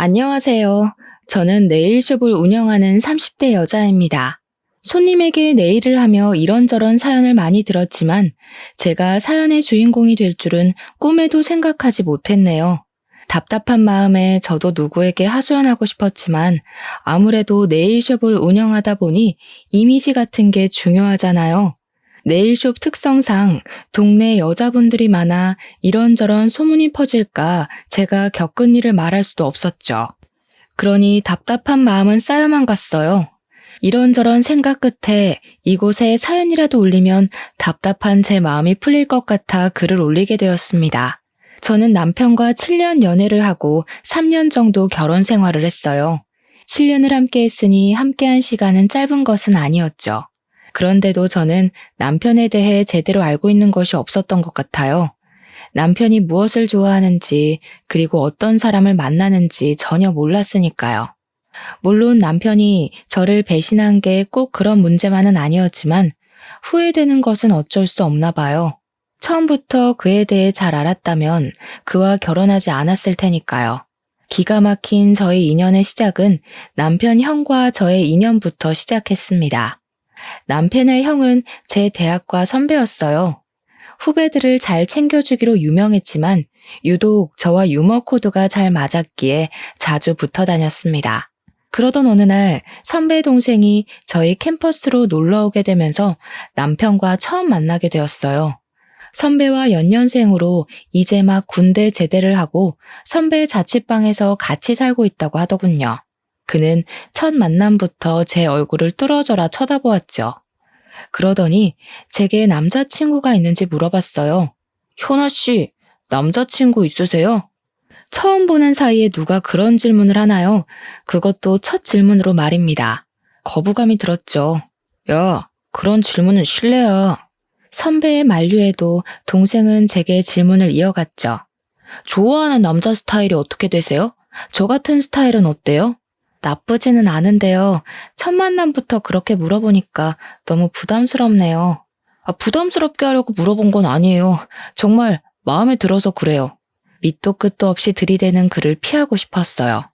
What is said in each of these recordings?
안녕하세요. 저는 네일숍을 운영하는 30대 여자입니다. 손님에게 네일을 하며 이런저런 사연을 많이 들었지만 제가 사연의 주인공이 될 줄은 꿈에도 생각하지 못했네요. 답답한 마음에 저도 누구에게 하소연하고 싶었지만 아무래도 네일숍을 운영하다 보니 이미지 같은 게 중요하잖아요. 네일숍 특성상 동네 여자분들이 많아 이런저런 소문이 퍼질까 제가 겪은 일을 말할 수도 없었죠. 그러니 답답한 마음은 쌓여만 갔어요. 이런저런 생각 끝에 이곳에 사연이라도 올리면 답답한 제 마음이 풀릴 것 같아 글을 올리게 되었습니다. 저는 남편과 7년 연애를 하고 3년 정도 결혼 생활을 했어요. 7년을 함께 했으니 함께한 시간은 짧은 것은 아니었죠. 그런데도 저는 남편에 대해 제대로 알고 있는 것이 없었던 것 같아요. 남편이 무엇을 좋아하는지, 그리고 어떤 사람을 만나는지 전혀 몰랐으니까요. 물론 남편이 저를 배신한 게 꼭 그런 문제만은 아니었지만 후회되는 것은 어쩔 수 없나 봐요. 처음부터 그에 대해 잘 알았다면 그와 결혼하지 않았을 테니까요. 기가 막힌 저희 인연의 시작은 남편 형과 저의 인연부터 시작했습니다. 남편의 형은 제 대학과 선배였어요. 후배들을 잘 챙겨주기로 유명했지만 유독 저와 유머 코드가 잘 맞았기에 자주 붙어 다녔습니다. 그러던 어느 날 선배 동생이 저희 캠퍼스로 놀러 오게 되면서 남편과 처음 만나게 되었어요. 선배와 연년생으로 이제 막 군대 제대를 하고 선배 자취방에서 같이 살고 있다고 하더군요. 그는 첫 만남부터 제 얼굴을 뚫어져라 쳐다보았죠. 그러더니 제게 남자친구가 있는지 물어봤어요. 현아 씨, 남자친구 있으세요? 처음 보는 사이에 누가 그런 질문을 하나요? 그것도 첫 질문으로 말입니다. 거부감이 들었죠. 야, 그런 질문은 실례야. 선배의 만류에도 동생은 제게 질문을 이어갔죠. 좋아하는 남자 스타일이 어떻게 되세요? 저 같은 스타일은 어때요? 나쁘지는 않은데요. 첫 만남부터 그렇게 물어보니까 너무 부담스럽네요. 부담스럽게 하려고 물어본 건 아니에요. 정말 마음에 들어서 그래요. 밑도 끝도 없이 들이대는 그를 피하고 싶었어요.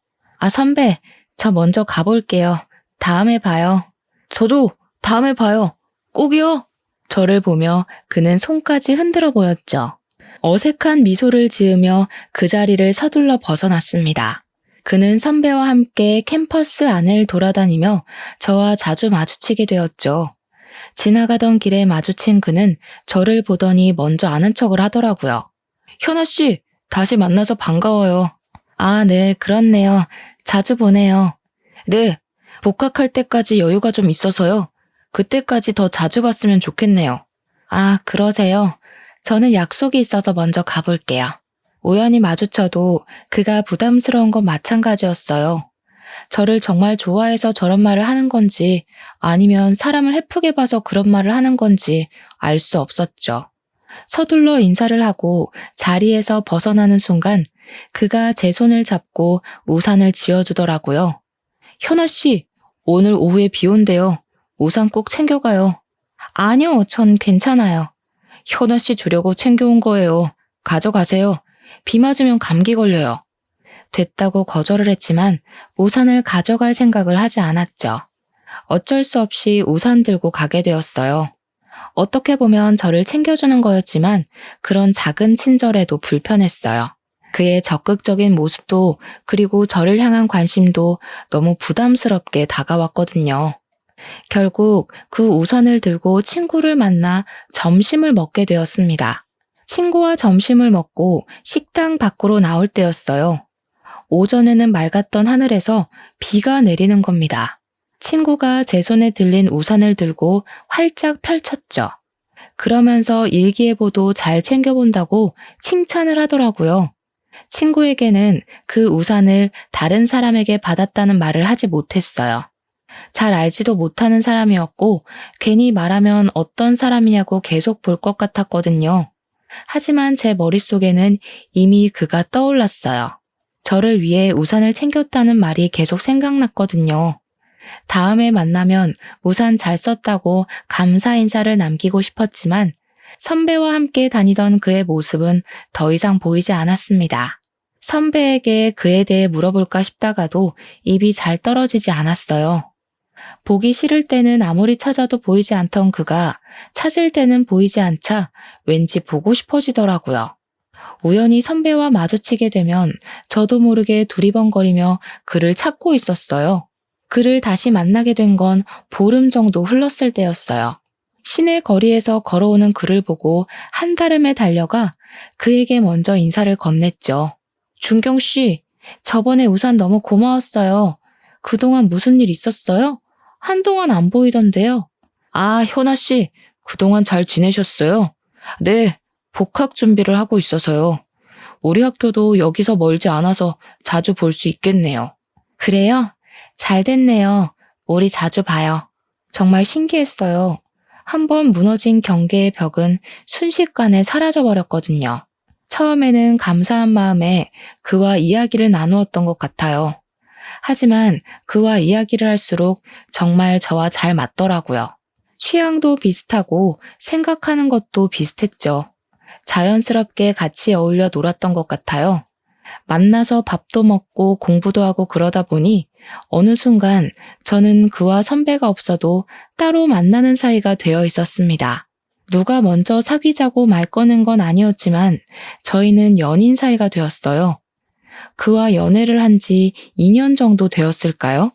선배, 저 먼저 가볼게요. 다음에 봐요. 저도 다음에 봐요. 꼭이요. 저를 보며 그는 손까지 흔들어 보였죠. 어색한 미소를 지으며 그 자리를 서둘러 벗어났습니다. 그는 선배와 함께 캠퍼스 안을 돌아다니며 저와 자주 마주치게 되었죠. 지나가던 길에 마주친 그는 저를 보더니 먼저 아는 척을 하더라고요. 현아 씨, 다시 만나서 반가워요. 네, 그렇네요. 자주 보네요. 네, 복학할 때까지 여유가 좀 있어서요. 그때까지 더 자주 봤으면 좋겠네요. 그러세요. 저는 약속이 있어서 먼저 가볼게요. 우연히 마주쳐도 그가 부담스러운 건 마찬가지였어요. 저를 정말 좋아해서 저런 말을 하는 건지 아니면 사람을 헤프게 봐서 그런 말을 하는 건지 알 수 없었죠. 서둘러 인사를 하고 자리에서 벗어나는 순간 그가 제 손을 잡고 우산을 지어주더라고요. 현아 씨, 오늘 오후에 비 온대요. 우산 꼭 챙겨가요. 아니요, 전 괜찮아요. 현아 씨 주려고 챙겨온 거예요. 가져가세요. 비 맞으면 감기 걸려요. 됐다고 거절을 했지만 우산을 가져갈 생각을 하지 않았죠. 어쩔 수 없이 우산 들고 가게 되었어요. 어떻게 보면 저를 챙겨주는 거였지만 그런 작은 친절에도 불편했어요. 그의 적극적인 모습도 그리고 저를 향한 관심도 너무 부담스럽게 다가왔거든요. 결국 그 우산을 들고 친구를 만나 점심을 먹게 되었습니다. 친구와 점심을 먹고 식당 밖으로 나올 때였어요. 오전에는 맑았던 하늘에서 비가 내리는 겁니다. 친구가 제 손에 들린 우산을 들고 활짝 펼쳤죠. 그러면서 일기예보도 잘 챙겨본다고 칭찬을 하더라고요. 친구에게는 그 우산을 다른 사람에게 받았다는 말을 하지 못했어요. 잘 알지도 못하는 사람이었고 괜히 말하면 어떤 사람이냐고 계속 볼 것 같았거든요. 하지만 제 머릿속에는 이미 그가 떠올랐어요. 저를 위해 우산을 챙겼다는 말이 계속 생각났거든요. 다음에 만나면 우산 잘 썼다고 감사 인사를 남기고 싶었지만 선배와 함께 다니던 그의 모습은 더 이상 보이지 않았습니다. 선배에게 그에 대해 물어볼까 싶다가도 입이 잘 떨어지지 않았어요. 보기 싫을 때는 아무리 찾아도 보이지 않던 그가 찾을 때는 보이지 않자 왠지 보고 싶어지더라고요. 우연히 선배와 마주치게 되면 저도 모르게 두리번거리며 그를 찾고 있었어요. 그를 다시 만나게 된 건 보름 정도 흘렀을 때였어요. 시내 거리에서 걸어오는 그를 보고 한달음에 달려가 그에게 먼저 인사를 건넸죠. 준경 씨, 저번에 우산 너무 고마웠어요. 그동안 무슨 일 있었어요? 한동안 안 보이던데요. 아, 효나 씨, 그동안 잘 지내셨어요? 네, 복학 준비를 하고 있어서요. 우리 학교도 여기서 멀지 않아서 자주 볼 수 있겠네요. 그래요? 잘 됐네요. 우리 자주 봐요. 정말 신기했어요. 한번 무너진 경계의 벽은 순식간에 사라져버렸거든요. 처음에는 감사한 마음에 그와 이야기를 나누었던 것 같아요. 하지만 그와 이야기를 할수록 정말 저와 잘 맞더라고요. 취향도 비슷하고 생각하는 것도 비슷했죠. 자연스럽게 같이 어울려 놀았던 것 같아요. 만나서 밥도 먹고 공부도 하고 그러다 보니 어느 순간 저는 그와 선배가 없어도 따로 만나는 사이가 되어 있었습니다. 누가 먼저 사귀자고 말 꺼낸 건 아니었지만 저희는 연인 사이가 되었어요. 그와 연애를 한 지 2년 정도 되었을까요?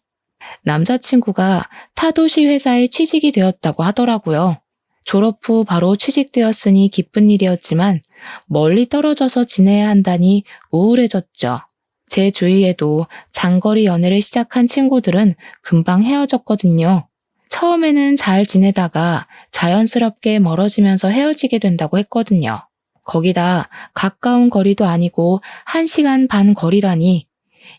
남자친구가 타도시 회사에 취직이 되었다고 하더라고요. 졸업 후 바로 취직되었으니 기쁜 일이었지만 멀리 떨어져서 지내야 한다니 우울해졌죠. 제 주위에도 장거리 연애를 시작한 친구들은 금방 헤어졌거든요. 처음에는 잘 지내다가 자연스럽게 멀어지면서 헤어지게 된다고 했거든요. 거기다 가까운 거리도 아니고 1시간 반 거리라니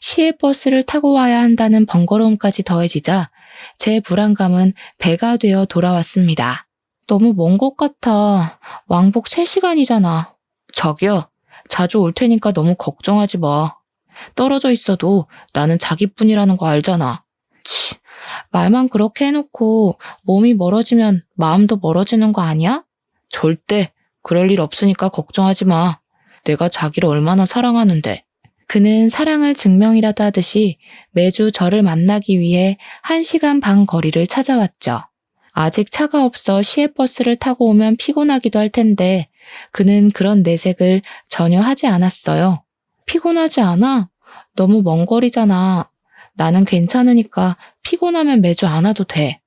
시외버스를 타고 와야 한다는 번거로움까지 더해지자 제 불안감은 배가 되어 돌아왔습니다. 너무 먼 것 같아. 왕복 3시간이잖아. 자기야, 자주 올 테니까 너무 걱정하지 마. 떨어져 있어도 나는 자기뿐이라는 거 알잖아. 치, 말만 그렇게 해놓고 몸이 멀어지면 마음도 멀어지는 거 아니야? 절대 그럴 일 없으니까 걱정하지 마. 내가 자기를 얼마나 사랑하는데. 그는 사랑을 증명이라도 하듯이 매주 저를 만나기 위해 1시간 반 거리를 찾아왔죠. 아직 차가 없어 시외버스를 타고 오면 피곤하기도 할 텐데 그는 그런 내색을 전혀 하지 않았어요. 피곤하지 않아? 너무 먼 거리잖아. 나는 괜찮으니까 피곤하면 매주 안 와도 돼.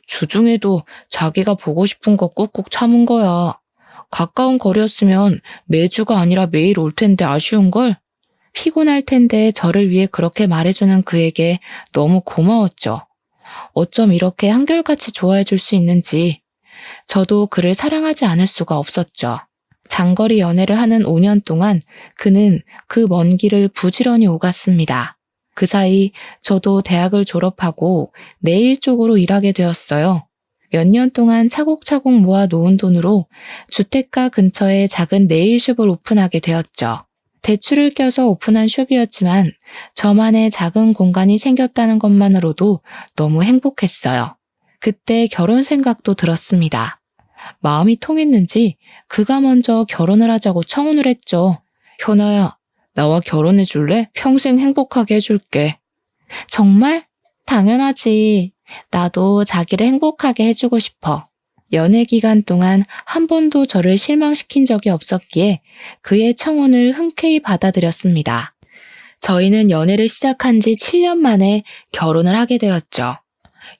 주중에도 자기가 보고 싶은 거 꾹꾹 참은 거야. 가까운 거리였으면 매주가 아니라 매일 올 텐데 아쉬운걸? 피곤할 텐데 저를 위해 그렇게 말해주는 그에게 너무 고마웠죠. 어쩜 이렇게 한결같이 좋아해 줄 수 있는지 저도 그를 사랑하지 않을 수가 없었죠. 장거리 연애를 하는 5년 동안 그는 그 먼 길을 부지런히 오갔습니다. 그 사이 저도 대학을 졸업하고 내일 쪽으로 일하게 되었어요. 몇 년 동안 차곡차곡 모아 놓은 돈으로 주택가 근처에 작은 네일숍을 오픈하게 되었죠. 대출을 껴서 오픈한 숍이었지만 저만의 작은 공간이 생겼다는 것만으로도 너무 행복했어요. 그때 결혼 생각도 들었습니다. 마음이 통했는지 그가 먼저 결혼을 하자고 청혼을 했죠. 현아야, 나와 결혼해 줄래? 평생 행복하게 해줄게. 정말? 당연하지. 나도 자기를 행복하게 해주고 싶어. 연애 기간 동안 한 번도 저를 실망시킨 적이 없었기에 그의 청혼을 흔쾌히 받아들였습니다. 저희는 연애를 시작한 지 7년 만에 결혼을 하게 되었죠.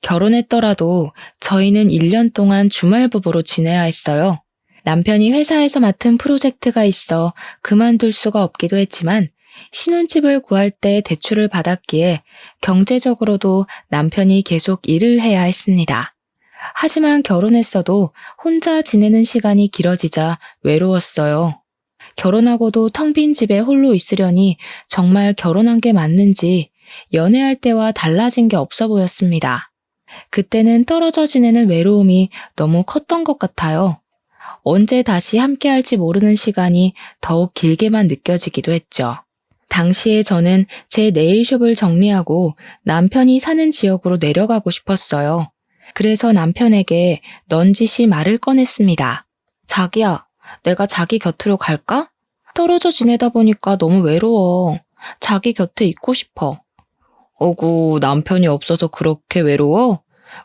결혼했더라도 저희는 1년 동안 주말 부부로 지내야 했어요. 남편이 회사에서 맡은 프로젝트가 있어 그만둘 수가 없기도 했지만 신혼집을 구할 때 대출을 받았기에 경제적으로도 남편이 계속 일을 해야 했습니다. 하지만 결혼했어도 혼자 지내는 시간이 길어지자 외로웠어요. 결혼하고도 텅 빈 집에 홀로 있으려니 정말 결혼한 게 맞는지 연애할 때와 달라진 게 없어 보였습니다. 그때는 떨어져 지내는 외로움이 너무 컸던 것 같아요. 언제 다시 함께할지 모르는 시간이 더욱 길게만 느껴지기도 했죠. 당시에 저는 제 네일숍을 정리하고 남편이 사는 지역으로 내려가고 싶었어요. 그래서 남편에게 넌지시 말을 꺼냈습니다. 자기야, 내가 자기 곁으로 갈까? 떨어져 지내다 보니까 너무 외로워. 자기 곁에 있고 싶어. 어구, 남편이 없어서 그렇게 외로워?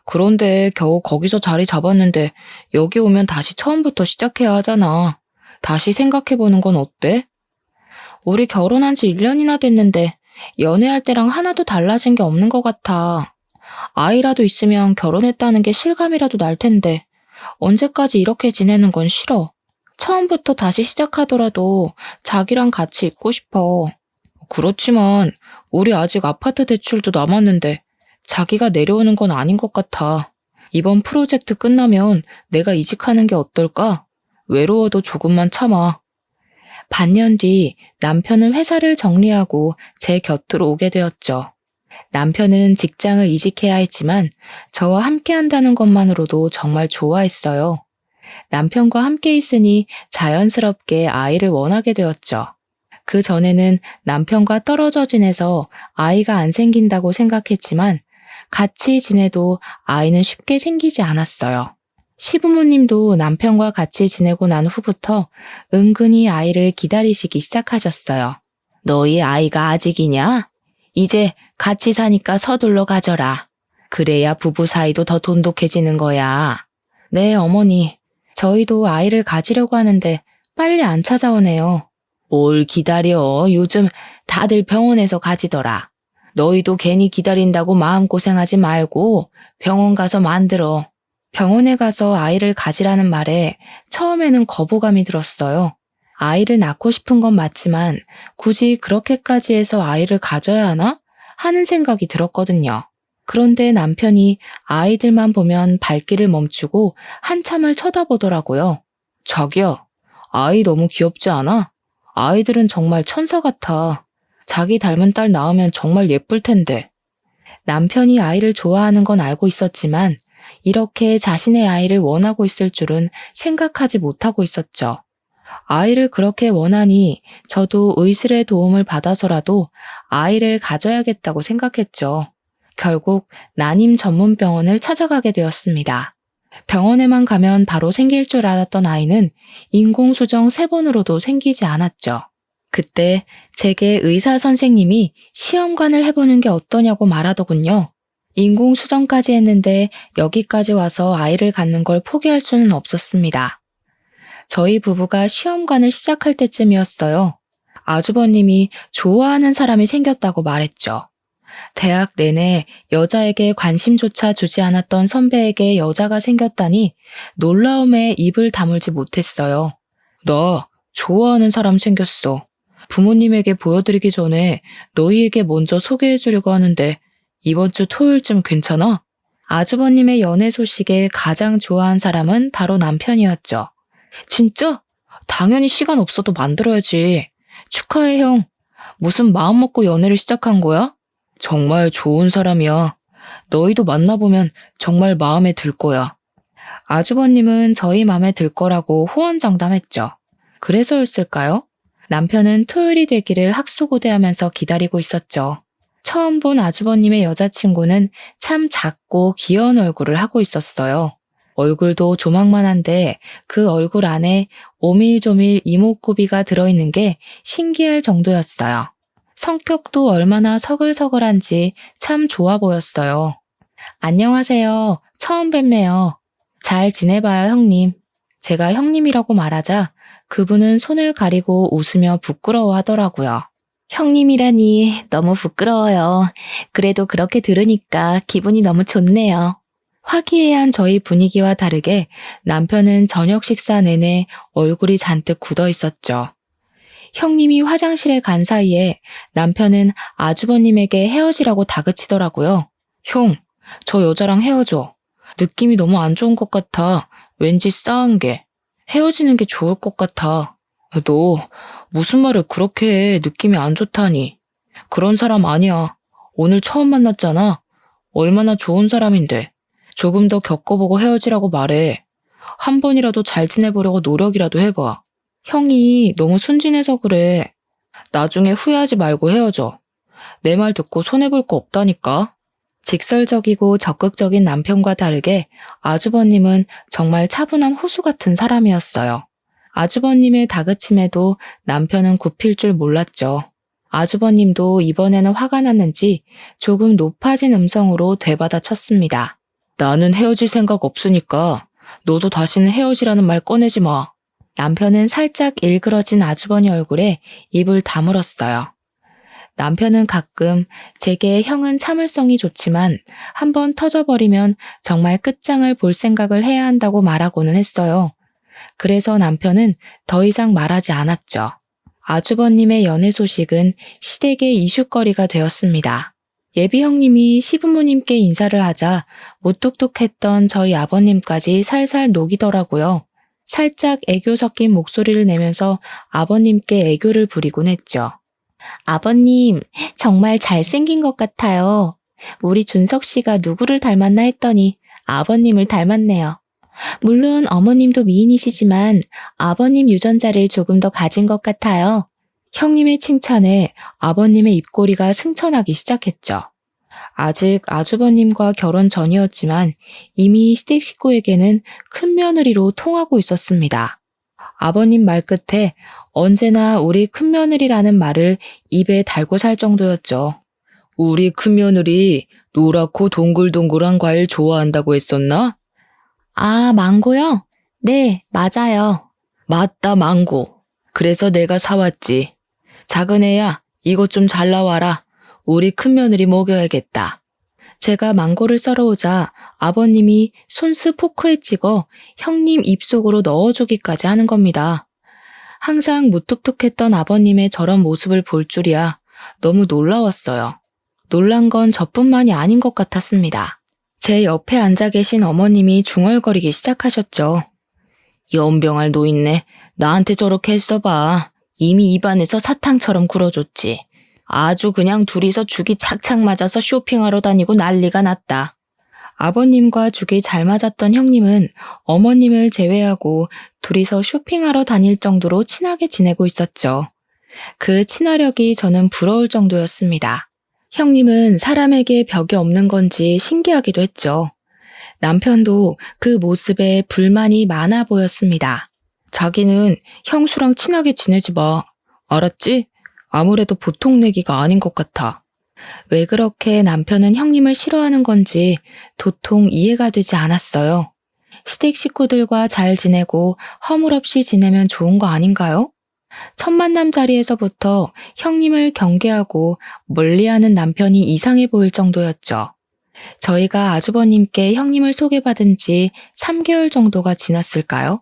그런데 겨우 거기서 자리 잡았는데 여기 오면 다시 처음부터 시작해야 하잖아. 다시 생각해보는 건 어때? 우리 결혼한 지 1년이나 됐는데 연애할 때랑 하나도 달라진 게 없는 것 같아. 아이라도 있으면 결혼했다는 게 실감이라도 날 텐데 언제까지 이렇게 지내는 건 싫어. 처음부터 다시 시작하더라도 자기랑 같이 있고 싶어. 그렇지만 우리 아직 아파트 대출도 남았는데 자기가 내려오는 건 아닌 것 같아. 이번 프로젝트 끝나면 내가 이직하는 게 어떨까? 외로워도 조금만 참아. 반년 뒤 남편은 회사를 정리하고 제 곁으로 오게 되었죠. 남편은 직장을 이직해야 했지만 저와 함께 한다는 것만으로도 정말 좋아했어요. 남편과 함께 있으니 자연스럽게 아이를 원하게 되었죠. 그 전에는 남편과 떨어져 지내서 아이가 안 생긴다고 생각했지만 같이 지내도 아이는 쉽게 생기지 않았어요. 시부모님도 남편과 같이 지내고 난 후부터 은근히 아이를 기다리시기 시작하셨어요. 너희 아이가 아직이냐? 이제 같이 사니까 서둘러 가져라. 그래야 부부 사이도 더 돈독해지는 거야. 네, 어머니. 저희도 아이를 가지려고 하는데 빨리 안 찾아오네요. 뭘 기다려. 요즘 다들 병원에서 가지더라. 너희도 괜히 기다린다고 마음고생하지 말고 병원 가서 만들어. 병원에 가서 아이를 가지라는 말에 처음에는 거부감이 들었어요. 아이를 낳고 싶은 건 맞지만 굳이 그렇게까지 해서 아이를 가져야 하나? 하는 생각이 들었거든요. 그런데 남편이 아이들만 보면 발길을 멈추고 한참을 쳐다보더라고요. 자기야, 아이 너무 귀엽지 않아? 아이들은 정말 천사 같아. 자기 닮은 딸 낳으면 정말 예쁠 텐데. 남편이 아이를 좋아하는 건 알고 있었지만 이렇게 자신의 아이를 원하고 있을 줄은 생각하지 못하고 있었죠. 아이를 그렇게 원하니 저도 의술의 도움을 받아서라도 아이를 가져야겠다고 생각했죠. 결국 난임 전문 병원을 찾아가게 되었습니다. 병원에만 가면 바로 생길 줄 알았던 아이는 인공수정 3번으로도 생기지 않았죠. 그때 제게 의사 선생님이 시험관을 해보는 게 어떠냐고 말하더군요. 인공수정까지 했는데 여기까지 와서 아이를 갖는 걸 포기할 수는 없었습니다. 저희 부부가 시험관을 시작할 때쯤이었어요. 아주버님이 좋아하는 사람이 생겼다고 말했죠. 대학 내내 여자에게 관심조차 주지 않았던 선배에게 여자가 생겼다니 놀라움에 입을 다물지 못했어요. 나 좋아하는 사람 생겼어. 부모님에게 보여드리기 전에 너희에게 먼저 소개해주려고 하는데 이번 주 토요일쯤 괜찮아? 아주버님의 연애 소식에 가장 좋아한 사람은 바로 남편이었죠. 진짜? 당연히 시간 없어도 만들어야지. 축하해, 형. 무슨 마음 먹고 연애를 시작한 거야? 정말 좋은 사람이야. 너희도 만나보면 정말 마음에 들 거야. 아주버님은 저희 마음에 들 거라고 호언장담했죠. 그래서였을까요? 남편은 토요일이 되기를 학수고대하면서 기다리고 있었죠. 처음 본 아주버님의 여자친구는 참 작고 귀여운 얼굴을 하고 있었어요. 얼굴도 조망만한데 그 얼굴 안에 오밀조밀 이목구비가 들어있는 게 신기할 정도였어요. 성격도 얼마나 서글서글한지 참 좋아 보였어요. 안녕하세요. 처음 뵙네요. 잘 지내봐요, 형님. 제가 형님이라고 말하자 그분은 손을 가리고 웃으며 부끄러워하더라고요. 형님이라니 너무 부끄러워요. 그래도 그렇게 들으니까 기분이 너무 좋네요. 화기애애한 저희 분위기와 다르게 남편은 저녁 식사 내내 얼굴이 잔뜩 굳어 있었죠. 형님이 화장실에 간 사이에 남편은 아주버님에게 헤어지라고 다그치더라고요. 형, 저 여자랑 헤어져. 느낌이 너무 안 좋은 것 같아. 왠지 싸한 게. 헤어지는 게 좋을 것 같아. 너 무슨 말을 그렇게 해. 느낌이 안 좋다니. 그런 사람 아니야. 오늘 처음 만났잖아. 얼마나 좋은 사람인데. 조금 더 겪어보고 헤어지라고 말해. 한 번이라도 잘 지내보려고 노력이라도 해봐. 형이 너무 순진해서 그래. 나중에 후회하지 말고 헤어져. 내 말 듣고 손해볼 거 없다니까. 직설적이고 적극적인 남편과 다르게 아주버님은 정말 차분한 호수 같은 사람이었어요. 아주버님의 다그침에도 남편은 굽힐 줄 몰랐죠. 아주버님도 이번에는 화가 났는지 조금 높아진 음성으로 되받아쳤습니다. 나는 헤어질 생각 없으니까 너도 다시는 헤어지라는 말 꺼내지 마. 남편은 살짝 일그러진 아주버니 얼굴에 입을 다물었어요. 남편은 가끔 제게 형은 참을성이 좋지만 한번 터져버리면 정말 끝장을 볼 생각을 해야 한다고 말하고는 했어요. 그래서 남편은 더 이상 말하지 않았죠. 아주버님의 연애 소식은 시댁의 이슈거리가 되었습니다. 예비 형님이 시부모님께 인사를 하자 무뚝뚝했던 저희 아버님까지 살살 녹이더라고요. 살짝 애교 섞인 목소리를 내면서 아버님께 애교를 부리곤 했죠. 아버님, 정말 잘생긴 것 같아요. 우리 준석 씨가 누구를 닮았나 했더니 아버님을 닮았네요. 물론 어머님도 미인이시지만 아버님 유전자를 조금 더 가진 것 같아요. 형님의 칭찬에 아버님의 입꼬리가 승천하기 시작했죠. 아직 아주버님과 결혼 전이었지만 이미 시댁 식구에게는 큰 며느리로 통하고 있었습니다. 아버님 말끝에 언제나 우리 큰며느리라는 말을 입에 달고 살 정도였죠. 우리 큰며느리 노랗고 동글동글한 과일 좋아한다고 했었나? 아, 망고요? 네, 맞아요. 맞다, 망고. 그래서 내가 사왔지. 작은 애야, 이것 좀 잘라와라. 우리 큰며느리 먹여야겠다. 제가 망고를 썰어오자 아버님이 손수 포크에 찍어 형님 입속으로 넣어주기까지 하는 겁니다. 항상 무뚝뚝했던 아버님의 저런 모습을 볼 줄이야 너무 놀라웠어요. 놀란 건 저뿐만이 아닌 것 같았습니다. 제 옆에 앉아 계신 어머님이 중얼거리기 시작하셨죠. 연병할 노인네, 나한테 저렇게 했어봐. 이미 입안에서 사탕처럼 굴어줬지. 아주 그냥 둘이서 죽이 착착 맞아서 쇼핑하러 다니고 난리가 났다. 아버님과 죽이 잘 맞았던 형님은 어머님을 제외하고 둘이서 쇼핑하러 다닐 정도로 친하게 지내고 있었죠. 그 친화력이 저는 부러울 정도였습니다. 형님은 사람에게 벽이 없는 건지 신기하기도 했죠. 남편도 그 모습에 불만이 많아 보였습니다. 자기는 형수랑 친하게 지내지 마. 알았지? 아무래도 보통 내기가 아닌 것 같아. 왜 그렇게 남편은 형님을 싫어하는 건지 도통 이해가 되지 않았어요. 시댁 식구들과 잘 지내고 허물없이 지내면 좋은 거 아닌가요? 첫 만남 자리에서부터 형님을 경계하고 멀리하는 남편이 이상해 보일 정도였죠. 저희가 아주버님께 형님을 소개받은 지 3개월 정도가 지났을까요?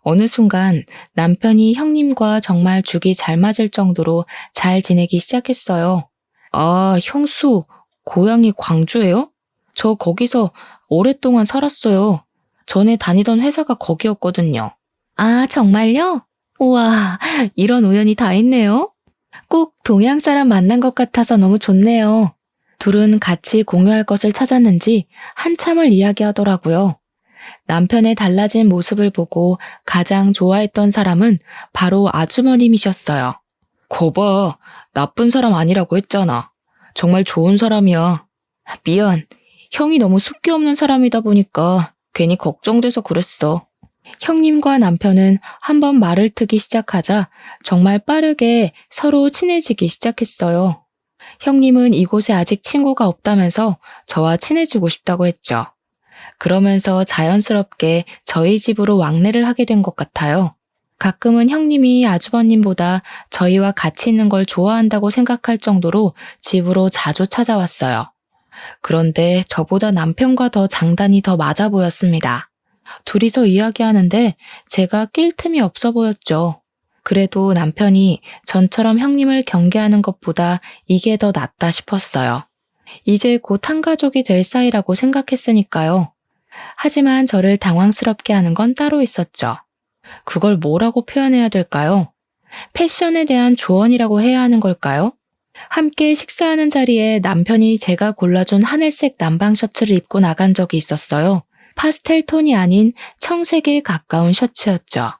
어느 순간 남편이 형님과 정말 죽이 잘 맞을 정도로 잘 지내기 시작했어요. 아, 형수, 고향이 광주예요? 저 거기서 오랫동안 살았어요. 전에 다니던 회사가 거기였거든요. 아, 정말요? 우와, 이런 우연이 다 있네요. 꼭 동양 사람 만난 것 같아서 너무 좋네요. 둘은 같이 공유할 것을 찾았는지 한참을 이야기하더라고요. 남편의 달라진 모습을 보고 가장 좋아했던 사람은 바로 아주머님이셨어요. 거봐, 나쁜 사람 아니라고 했잖아. 정말 좋은 사람이야. 미안, 형이 너무 숫기 없는 사람이다 보니까 괜히 걱정돼서 그랬어. 형님과 남편은 한번 말을 트기 시작하자 정말 빠르게 서로 친해지기 시작했어요. 형님은 이곳에 아직 친구가 없다면서 저와 친해지고 싶다고 했죠. 그러면서 자연스럽게 저희 집으로 왕래를 하게 된 것 같아요. 가끔은 형님이 아주버님보다 저희와 같이 있는 걸 좋아한다고 생각할 정도로 집으로 자주 찾아왔어요. 그런데 저보다 남편과 더 장단이 더 맞아 보였습니다. 둘이서 이야기하는데 제가 낄 틈이 없어 보였죠. 그래도 남편이 전처럼 형님을 경계하는 것보다 이게 더 낫다 싶었어요. 이제 곧 한 가족이 될 사이라고 생각했으니까요. 하지만 저를 당황스럽게 하는 건 따로 있었죠. 그걸 뭐라고 표현해야 될까요? 패션에 대한 조언이라고 해야 하는 걸까요? 함께 식사하는 자리에 남편이 제가 골라준 하늘색 남방 셔츠를 입고 나간 적이 있었어요. 파스텔 톤이 아닌 청색에 가까운 셔츠였죠.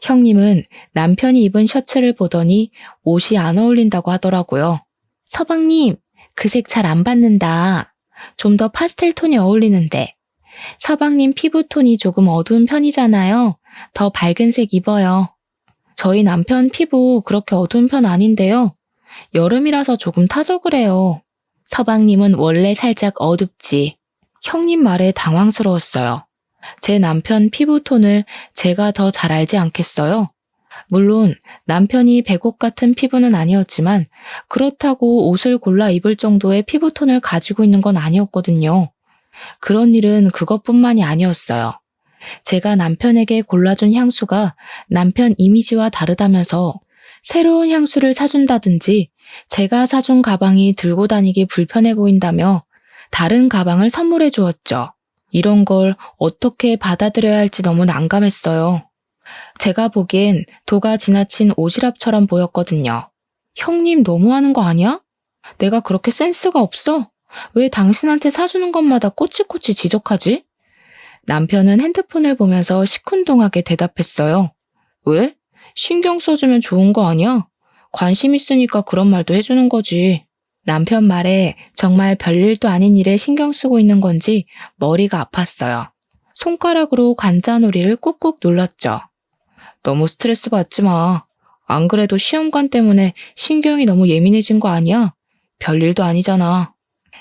형님은 남편이 입은 셔츠를 보더니 옷이 안 어울린다고 하더라고요. 서방님, 그 색 잘 안 받는다. 좀 더 파스텔 톤이 어울리는데. 서방님 피부톤이 조금 어두운 편이잖아요. 더 밝은 색 입어요. 저희 남편 피부 그렇게 어두운 편 아닌데요. 여름이라서 조금 타서 그래요. 서방님은 원래 살짝 어둡지. 형님 말에 당황스러웠어요. 제 남편 피부톤을 제가 더 잘 알지 않겠어요? 물론 남편이 백옥 같은 피부는 아니었지만 그렇다고 옷을 골라 입을 정도의 피부톤을 가지고 있는 건 아니었거든요. 그런 일은 그것뿐만이 아니었어요. 제가 남편에게 골라준 향수가 남편 이미지와 다르다면서 새로운 향수를 사준다든지 제가 사준 가방이 들고 다니기 불편해 보인다며 다른 가방을 선물해 주었죠. 이런 걸 어떻게 받아들여야 할지 너무 난감했어요. 제가 보기엔 도가 지나친 오지랖처럼 보였거든요. 형님 너무하는 거 아니야? 내가 그렇게 센스가 없어? 왜 당신한테 사주는 것마다 꼬치꼬치 지적하지? 남편은 핸드폰을 보면서 시큰둥하게 대답했어요. 왜? 신경 써주면 좋은 거 아니야? 관심 있으니까 그런 말도 해주는 거지. 남편 말에 정말 별일도 아닌 일에 신경 쓰고 있는 건지 머리가 아팠어요. 손가락으로 관자놀이를 꾹꾹 눌렀죠. 너무 스트레스 받지 마. 안 그래도 시험관 때문에 신경이 너무 예민해진 거 아니야? 별일도 아니잖아.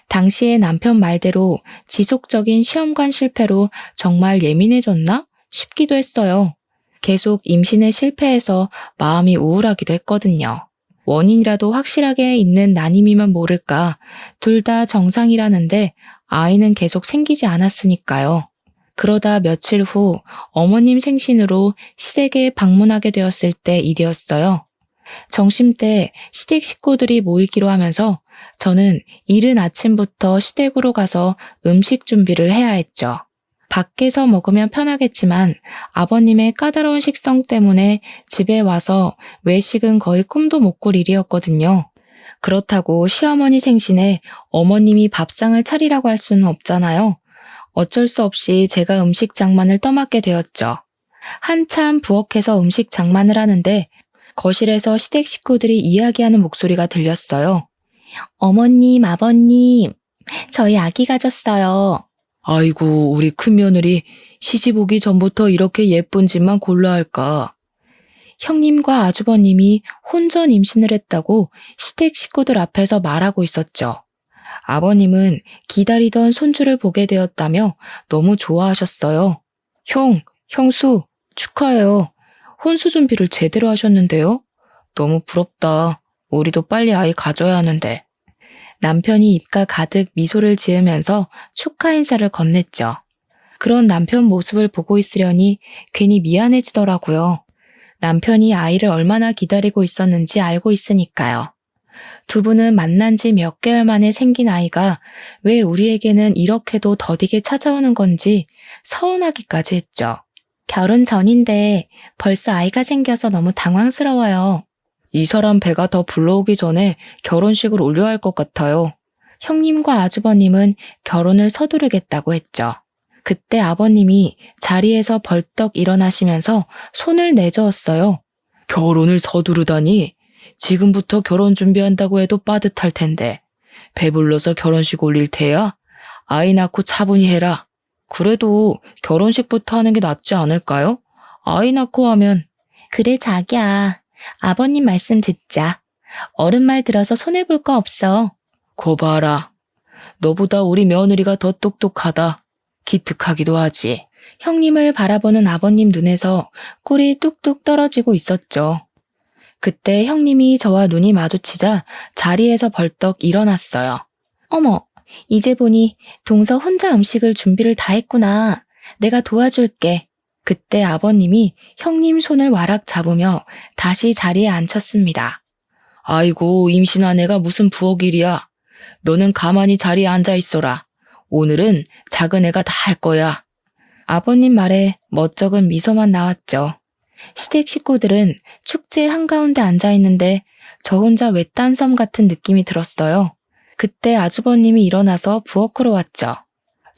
당시에 남편 말대로 지속적인 시험관 실패로 정말 예민해졌나 싶기도 했어요. 계속 임신에 실패해서 마음이 우울하기도 했거든요. 원인이라도 확실하게 있는 난임이면 모를까 둘 다 정상이라는데 아이는 계속 생기지 않았으니까요. 그러다 며칠 후 어머님 생신으로 시댁에 방문하게 되었을 때 일이었어요. 점심때 시댁 식구들이 모이기로 하면서 저는 이른 아침부터 시댁으로 가서 음식 준비를 해야 했죠. 밖에서 먹으면 편하겠지만 아버님의 까다로운 식성 때문에 집에 와서 외식은 거의 꿈도 못 꿀 일이었거든요. 그렇다고 시어머니 생신에 어머님이 밥상을 차리라고 할 수는 없잖아요. 어쩔 수 없이 제가 음식 장만을 떠맡게 되었죠. 한참 부엌에서 음식 장만을 하는데 거실에서 시댁 식구들이 이야기하는 목소리가 들렸어요. 어머님, 아버님, 저희 아기 가졌어요. 아이고, 우리 큰며느리 시집 오기 전부터 이렇게 예쁜 집만 골라 할까. 형님과 아주버님이 혼전 임신을 했다고 시댁 식구들 앞에서 말하고 있었죠. 아버님은 기다리던 손주를 보게 되었다며 너무 좋아하셨어요. 형수, 축하해요. 혼수 준비를 제대로 하셨는데요? 너무 부럽다. 우리도 빨리 아이 가져야 하는데. 남편이 입가 가득 미소를 지으면서 축하 인사를 건넸죠. 그런 남편 모습을 보고 있으려니 괜히 미안해지더라고요. 남편이 아이를 얼마나 기다리고 있었는지 알고 있으니까요. 두 분은 만난 지 몇 개월 만에 생긴 아이가 왜 우리에게는 이렇게도 더디게 찾아오는 건지 서운하기까지 했죠. 결혼 전인데 벌써 아이가 생겨서 너무 당황스러워요. 이 사람 배가 더 불러오기 전에 결혼식을 올려야 할 것 같아요. 형님과 아주버님은 결혼을 서두르겠다고 했죠. 그때 아버님이 자리에서 벌떡 일어나시면서 손을 내저었어요. 결혼을 서두르다니? 지금부터 결혼 준비한다고 해도 빠듯할 텐데. 배불러서 결혼식 올릴 테야? 아이 낳고 차분히 해라. 그래도 결혼식부터 하는 게 낫지 않을까요? 아이 낳고 하면. 그래 자기야. 아버님 말씀 듣자. 어른 말 들어서 손해볼 거 없어. 거 봐라. 너보다 우리 며느리가 더 똑똑하다. 기특하기도 하지. 형님을 바라보는 아버님 눈에서 꿀이 뚝뚝 떨어지고 있었죠. 그때 형님이 저와 눈이 마주치자 자리에서 벌떡 일어났어요. 어머, 이제 보니 동서 혼자 음식을 준비를 다 했구나. 내가 도와줄게. 그때 아버님이 형님 손을 와락 잡으며 다시 자리에 앉혔습니다. 아이고, 임신한 애가 무슨 부엌일이야. 너는 가만히 자리에 앉아 있어라. 오늘은 작은 애가 다 할 거야. 아버님 말에 멋쩍은 미소만 나왔죠. 시댁 식구들은 축제 한가운데 앉아 있는데 저 혼자 외딴 섬 같은 느낌이 들었어요. 그때 아주버님이 일어나서 부엌으로 왔죠.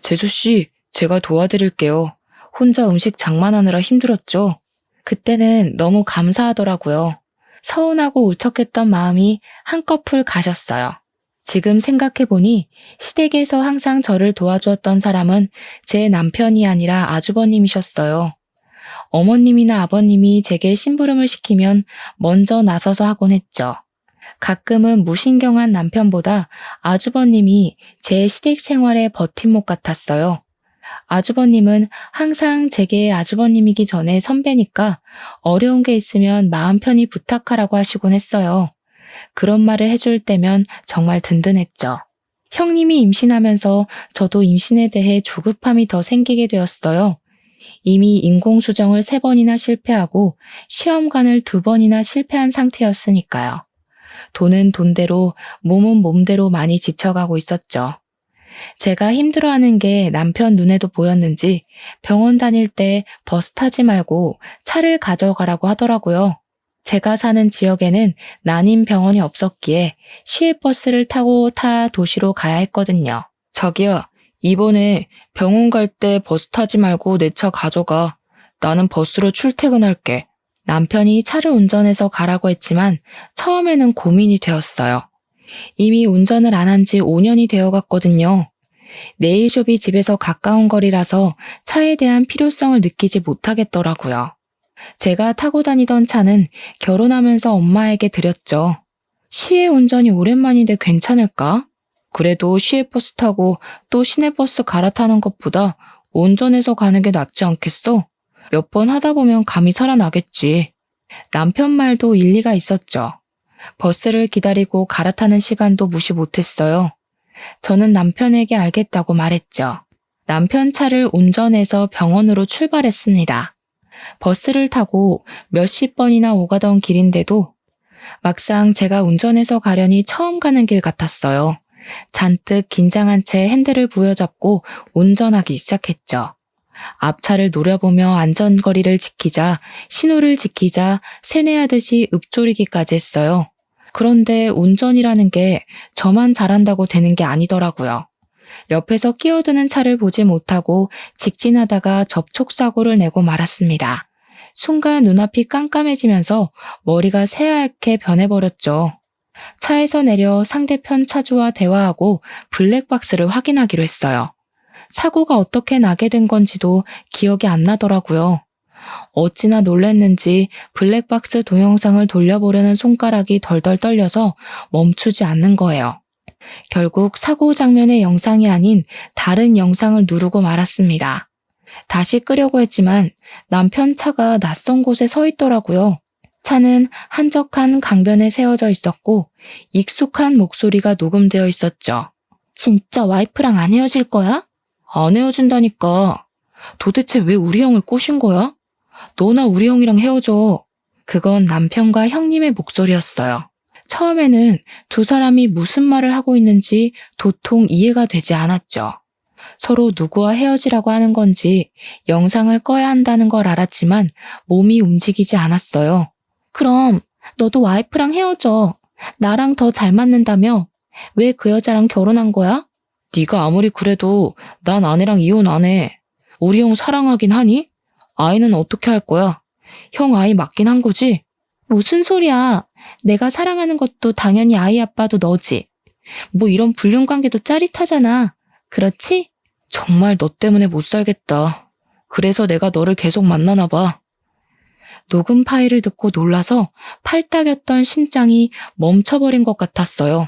재수씨, 제가 도와드릴게요. 혼자 음식 장만하느라 힘들었죠? 그때는 너무 감사하더라고요. 서운하고 울적했던 마음이 한꺼풀 가셨어요. 지금 생각해보니 시댁에서 항상 저를 도와주었던 사람은 제 남편이 아니라 아주버님이셨어요. 어머님이나 아버님이 제게 심부름을 시키면 먼저 나서서 하곤 했죠. 가끔은 무신경한 남편보다 아주버님이 제 시댁 생활의 버팀목 같았어요. 아주버님은 항상 제게 아주버님이기 전에 선배니까 어려운 게 있으면 마음 편히 부탁하라고 하시곤 했어요. 그런 말을 해줄 때면 정말 든든했죠. 형님이 임신하면서 저도 임신에 대해 조급함이 더 생기게 되었어요. 이미 인공수정을 3번이나 실패하고 시험관을 2번이나 실패한 상태였으니까요. 돈은 돈대로, 몸은 몸대로 많이 지쳐가고 있었죠. 제가 힘들어하는 게 남편 눈에도 보였는지 병원 다닐 때 버스 타지 말고 차를 가져가라고 하더라고요. 제가 사는 지역에는 난임 병원이 없었기에 시외버스를 타고 타 도시로 가야 했거든요. 자기야, 이번에 병원 갈 때 버스 타지 말고 내 차 가져가. 나는 버스로 출퇴근할게. 남편이 차를 운전해서 가라고 했지만 처음에는 고민이 되었어요. 이미 운전을 안 한 지 5년이 되어 갔거든요. 네일숍이 집에서 가까운 거리라서 차에 대한 필요성을 느끼지 못하겠더라고요. 제가 타고 다니던 차는 결혼하면서 엄마에게 드렸죠. 시외 운전이 오랜만인데 괜찮을까? 그래도 시외버스 타고 또 시내버스 갈아타는 것보다 운전해서 가는 게 낫지 않겠어? 몇 번 하다 보면 감이 살아나겠지. 남편 말도 일리가 있었죠. 버스를 기다리고 갈아타는 시간도 무시 못했어요. 저는 남편에게 알겠다고 말했죠. 남편 차를 운전해서 병원으로 출발했습니다. 버스를 타고 몇십 번이나 오가던 길인데도 막상 제가 운전해서 가려니 처음 가는 길 같았어요. 잔뜩 긴장한 채 핸들을 부여잡고 운전하기 시작했죠. 앞차를 노려보며 안전거리를 지키자, 신호를 지키자 세뇌하듯이 읊조리기까지 했어요. 그런데 운전이라는 게 저만 잘한다고 되는 게 아니더라고요. 옆에서 끼어드는 차를 보지 못하고 직진하다가 접촉사고를 내고 말았습니다. 순간 눈앞이 깜깜해지면서 머리가 새하얗게 변해버렸죠. 차에서 내려 상대편 차주와 대화하고 블랙박스를 확인하기로 했어요. 사고가 어떻게 나게 된 건지도 기억이 안 나더라고요. 어찌나 놀랐는지 블랙박스 동영상을 돌려보려는 손가락이 덜덜 떨려서 멈추지 않는 거예요. 결국 사고 장면의 영상이 아닌 다른 영상을 누르고 말았습니다. 다시 끄려고 했지만 남편 차가 낯선 곳에 서 있더라고요. 차는 한적한 강변에 세워져 있었고 익숙한 목소리가 녹음되어 있었죠. 진짜 와이프랑 안 헤어질 거야? 안 헤어진다니까. 도대체 왜 우리 형을 꼬신 거야? 너나 우리 형이랑 헤어져. 그건 남편과 형님의 목소리였어요. 처음에는 두 사람이 무슨 말을 하고 있는지 도통 이해가 되지 않았죠. 서로 누구와 헤어지라고 하는 건지 영상을 꺼야 한다는 걸 알았지만 몸이 움직이지 않았어요. 그럼 너도 와이프랑 헤어져. 나랑 더 잘 맞는다며? 왜 그 여자랑 결혼한 거야? 네가 아무리 그래도 난 아내랑 이혼 안 해. 우리 형 사랑하긴 하니? 아이는 어떻게 할 거야? 형 아이 맞긴 한 거지? 무슨 소리야. 내가 사랑하는 것도 당연히 아이 아빠도 너지. 뭐 이런 불륜관계도 짜릿하잖아. 그렇지? 정말 너 때문에 못 살겠다. 그래서 내가 너를 계속 만나나 봐. 녹음 파일을 듣고 놀라서 팔딱였던 심장이 멈춰버린 것 같았어요.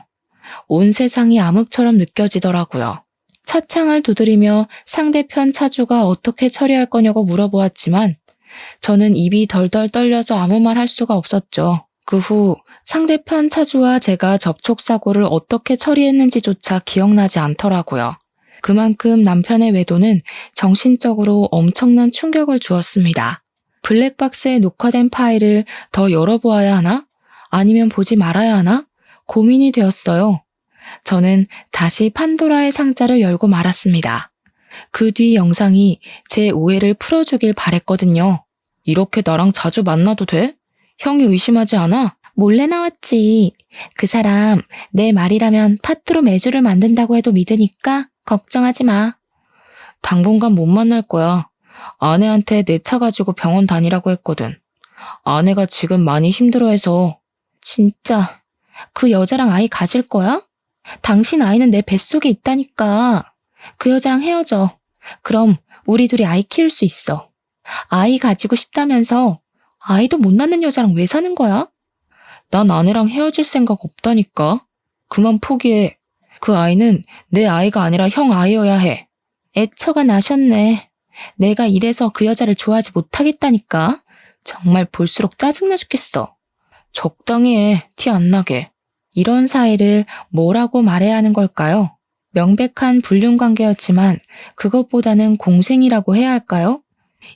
온 세상이 암흑처럼 느껴지더라고요. 차창을 두드리며 상대편 차주가 어떻게 처리할 거냐고 물어보았지만 저는 입이 덜덜 떨려서 아무 말 할 수가 없었죠. 그 후 상대편 차주와 제가 접촉사고를 어떻게 처리했는지조차 기억나지 않더라고요. 그만큼 남편의 외도는 정신적으로 엄청난 충격을 주었습니다. 블랙박스에 녹화된 파일을 더 열어보아야 하나? 아니면 보지 말아야 하나? 고민이 되었어요. 저는 다시 판도라의 상자를 열고 말았습니다. 그 뒤 영상이 제 오해를 풀어주길 바랬거든요. 이렇게 나랑 자주 만나도 돼? 형이 의심하지 않아? 몰래 나왔지. 그 사람 내 말이라면 파트로 매주를 만든다고 해도 믿으니까 걱정하지 마. 당분간 못 만날 거야. 아내한테 내 차 가지고 병원 다니라고 했거든. 아내가 지금 많이 힘들어해서. 진짜 그 여자랑 아이 가질 거야? 당신 아이는 내 뱃속에 있다니까. 그 여자랑 헤어져. 그럼 우리 둘이 아이 키울 수 있어. 아이 가지고 싶다면서 아이도 못 낳는 여자랑 왜 사는 거야? 난 아내랑 헤어질 생각 없다니까. 그만 포기해. 그 아이는 내 아이가 아니라 형 아이여야 해. 애처가 나셨네. 내가 이래서 그 여자를 좋아하지 못하겠다니까. 정말 볼수록 짜증나 죽겠어. 적당히 해. 티 안 나게. 이런 사이를 뭐라고 말해야 하는 걸까요? 명백한 불륜관계였지만 그것보다는 공생이라고 해야 할까요?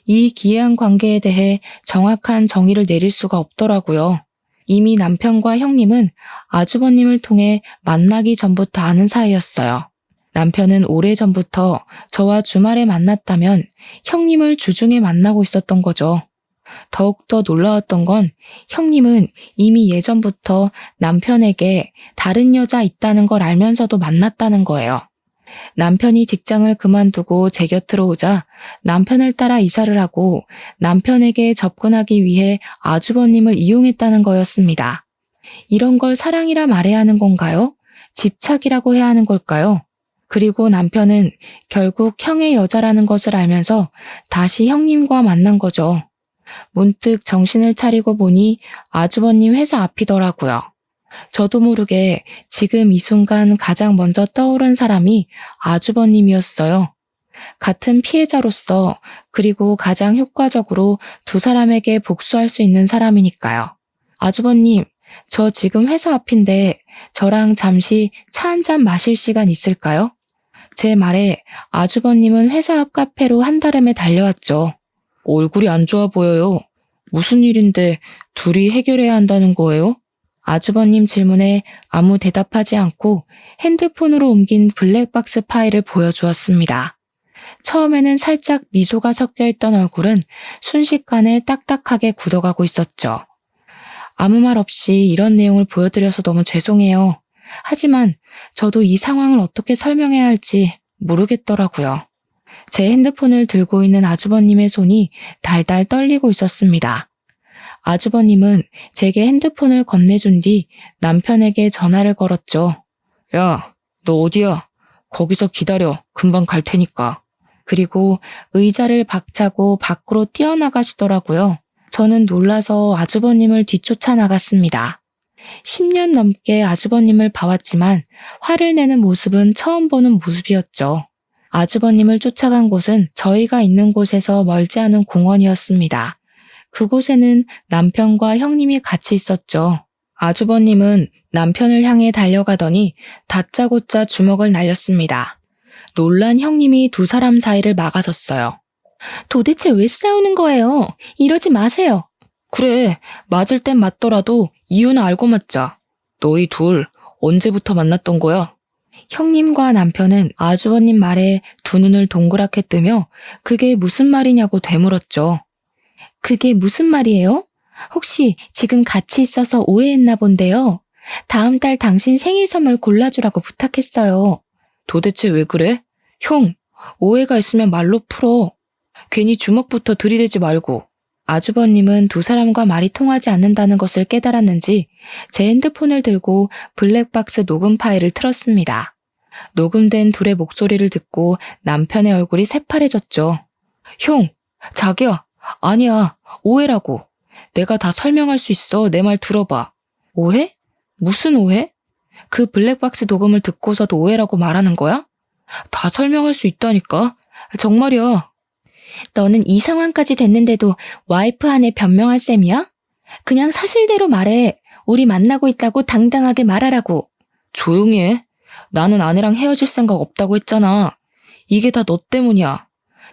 이 기이한 관계에 대해 정확한 정의를 내릴 수가 없더라고요. 이미 남편과 형님은 아주버님을 통해 만나기 전부터 아는 사이였어요. 남편은 오래전부터 저와 주말에 만났다면 형님을 주중에 만나고 있었던 거죠. 더욱더 놀라웠던 건 형님은 이미 예전부터 남편에게 다른 여자 있다는 걸 알면서도 만났다는 거예요. 남편이 직장을 그만두고 제 곁으로 오자 남편을 따라 이사를 하고 남편에게 접근하기 위해 아주버님을 이용했다는 거였습니다. 이런 걸 사랑이라 말해야 하는 건가요? 집착이라고 해야 하는 걸까요? 그리고 남편은 결국 형의 여자라는 것을 알면서 다시 형님과 만난 거죠. 문득 정신을 차리고 보니 아주버님 회사 앞이더라고요. 저도 모르게 지금 이 순간 가장 먼저 떠오른 사람이 아주버님이었어요. 같은 피해자로서 그리고 가장 효과적으로 두 사람에게 복수할 수 있는 사람이니까요. 아주버님, 저 지금 회사 앞인데 저랑 잠시 차 한잔 마실 시간 있을까요? 제 말에 아주버님은 회사 앞 카페로 한달음에 달려왔죠. 얼굴이 안 좋아 보여요. 무슨 일인데 둘이 해결해야 한다는 거예요? 아주버님 질문에 아무 대답하지 않고 핸드폰으로 옮긴 블랙박스 파일을 보여주었습니다. 처음에는 살짝 미소가 섞여 있던 얼굴은 순식간에 딱딱하게 굳어가고 있었죠. 아무 말 없이 이런 내용을 보여드려서 너무 죄송해요. 하지만 저도 이 상황을 어떻게 설명해야 할지 모르겠더라고요. 제 핸드폰을 들고 있는 아주버님의 손이 달달 떨리고 있었습니다. 아주버님은 제게 핸드폰을 건네준 뒤 남편에게 전화를 걸었죠. 야, 너 어디야? 거기서 기다려. 금방 갈 테니까. 그리고 의자를 박차고 밖으로 뛰어나가시더라고요. 저는 놀라서 아주버님을 뒤쫓아 나갔습니다. 10년 넘게 아주버님을 봐왔지만 화를 내는 모습은 처음 보는 모습이었죠. 아주버님을 쫓아간 곳은 저희가 있는 곳에서 멀지 않은 공원이었습니다. 그곳에는 남편과 형님이 같이 있었죠. 아주버님은 남편을 향해 달려가더니 다짜고짜 주먹을 날렸습니다. 놀란 형님이 두 사람 사이를 막아섰어요. 도대체 왜 싸우는 거예요? 이러지 마세요. 그래, 맞을 땐 맞더라도 이유는 알고 맞자. 너희 둘 언제부터 만났던 거야? 형님과 남편은 아주버님 말에 두 눈을 동그랗게 뜨며 그게 무슨 말이냐고 되물었죠. 그게 무슨 말이에요? 혹시 지금 같이 있어서 오해했나 본데요. 다음 달 당신 생일 선물 골라주라고 부탁했어요. 도대체 왜 그래? 형, 오해가 있으면 말로 풀어. 괜히 주먹부터 들이대지 말고. 아주버님은 두 사람과 말이 통하지 않는다는 것을 깨달았는지 제 핸드폰을 들고 블랙박스 녹음 파일을 틀었습니다. 녹음된 둘의 목소리를 듣고 남편의 얼굴이 새파래졌죠. 형, 자기야, 아니야, 오해라고. 내가 다 설명할 수 있어. 내 말 들어봐. 오해? 무슨 오해? 그 블랙박스 녹음을 듣고서도 오해라고 말하는 거야? 다 설명할 수 있다니까. 정말이야. 너는 이 상황까지 됐는데도 와이프 안에 변명할 셈이야? 그냥 사실대로 말해. 우리 만나고 있다고 당당하게 말하라고. 조용히 해. 나는 아내랑 헤어질 생각 없다고 했잖아. 이게 다 너 때문이야.